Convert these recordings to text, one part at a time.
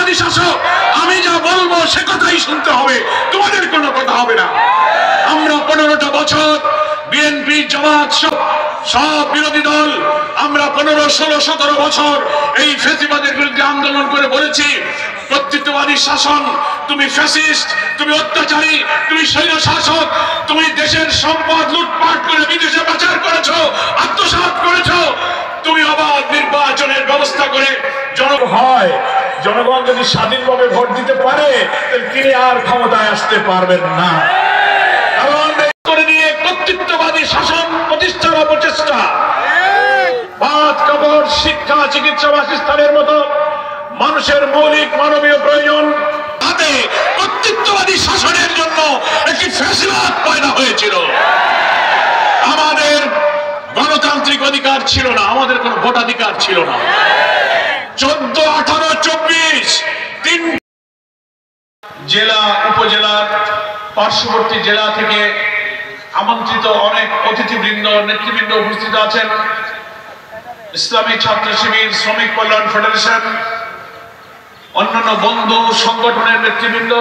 ফ্যাসিবাদী শাসক, আমি যা বলবো সে কথাই শুনতে হবে, তোমাদের কোনো কথা হবে না। আমরা 15টা বছর বিএনপি, জামাত সব বিরোধী দল আমরা 15, 16, 17 বছর এই ফ্যাসিবাদের বিরুদ্ধে আন্দোলন করে বলেছি, কর্তৃত্ববাদী শাসন, তুমি ফ্যাসিস্ট, তুমি অত্যাচারী, তুমি স্বৈর শাসক, তুমি দেশের সম্পদ লুটপাট করে বিদেশে পাচার করেছো, আত্মসাৎ করেছো, তুমি অবাধ নির্বাচনের ব্যবস্থা করে জনগণ যদি স্বাধীনভাবে ভোট দিতে পারে তাহলে তিনি আর ক্ষমতায় আসতে পারবেন না। কারণ করে নিয়ে কর্তৃত্ববাদী শাসন প্রতিষ্ঠার অপচেষ্টা, ভাত, কাপড়, শিক্ষা, চিকিৎসা, বাসস্থানের মতো মানুষের মৌলিক মানবীয় প্রয়োজন তাতে কর্তৃত্ববাদী শাসনের জন্য একটি ফ্যাসিবাদ পয়দা হয়েছিল। আমাদের গণতান্ত্রিক অধিকার ছিল না, আমাদের কোনো ভোটাধিকার ছিল না। 14, 18, 24 তিন জেলা, উপজেলার পার্শ্ববর্তী জেলা থেকে আমন্ত্রিত অনেক অতিথিবৃন্দ, নেতৃবৃন্দ উপস্থিত আছেন। ইসলামী ছাত্র শিবির, শ্রমিক কল্যাণ ফেডারেশন, অন্যান্য বন্ধু সংগঠনের নেতৃবৃন্দ,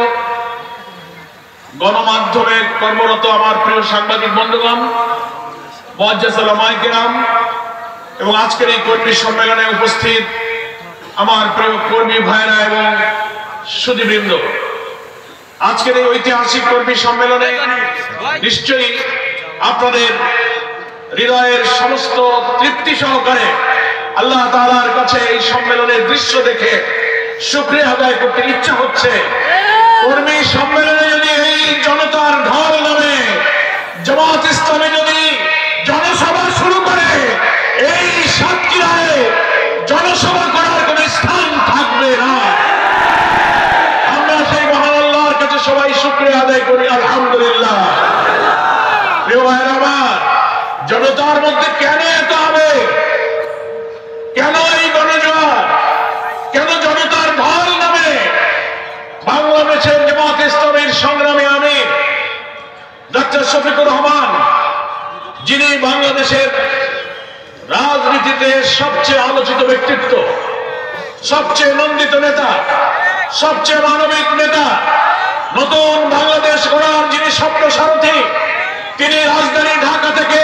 গণমাধ্যমে কর্মরত আমার প্রিয় সাংবাদিক বন্ধুগণ, মুআজ্জাজ উলামায়ে কেরাম এবং আজকের এই কর্মী সম্মেলনে উপস্থিত আমার প্রিয় কর্মী ভাইরা এবং সুধীবৃন্দ, আজকের এই ঐতিহাসিক কর্মী সম্মেলনে নিশ্চয়ই আপনাদের হৃদয়ের সমস্ত তৃপ্তি সহকারে আল্লাহ তাআলার কাছে এই সম্মেলনের দৃশ্য দেখে শুকরিয়া আদায় করতে ইচ্ছা হচ্ছে। কর্মী সম্মেলনে যদি এই জনতার ঢল নামে জামাত ইসলামী যদি জনসভা শুরু করে, এই সাতক্ষীরায় জনসভা করার কোন স্থান থাকবে না। আমরা সেই মহান আল্লাহর কাছে সবাই শুকরিয়া আদায় করি, আলহামদুলিল্লাহ। প্রিয় ভাইরা আমার, জনতার মধ্যে কেন এত আবেগ, কেন এই গণজোয়ার, কেন জনতার ঢল নামে? বাংলাদেশের জামাত ইসলামীর সংগ্রামী আমির ডক্টর শফিকুর রহমান, যিনি বাংলাদেশের রাজনীতিতে সবচেয়ে আলোচিত ব্যক্তিত্ব, সবচেয়ে নন্দিত নেতা, সবচেয়ে মানবিক নেতা, নতুন বাংলাদেশ গড়ার যিনি স্বপ্ন সারথী, তিনি রাজধানী ঢাকা থেকে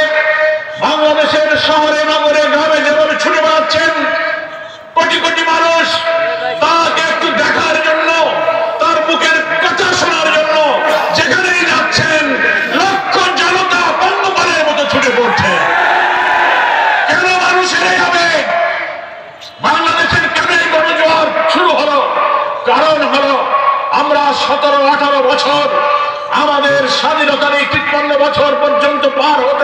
বাংলাদেশের শহরে, নগরে, গ্রামে যেভাবে ছুটে বেড়াচ্ছেন, কোটি কোটি মানুষ তাকে একটু দেখার জন্য, তার মুখের কথা শোনার জন্য যেখানেই যাচ্ছেন লক্ষ জনতা পঙ্গপালের মতো ছুটে পড়ছে। কেন মানুষের এই আবেগ? বাংলাদেশের কেন এই গণজোয়ার শুরু হলো? কারণ হলো আমরা 17, 18 বছর, আমাদের স্বাধীনতার এই 53 বছর পর্যন্ত পার হতে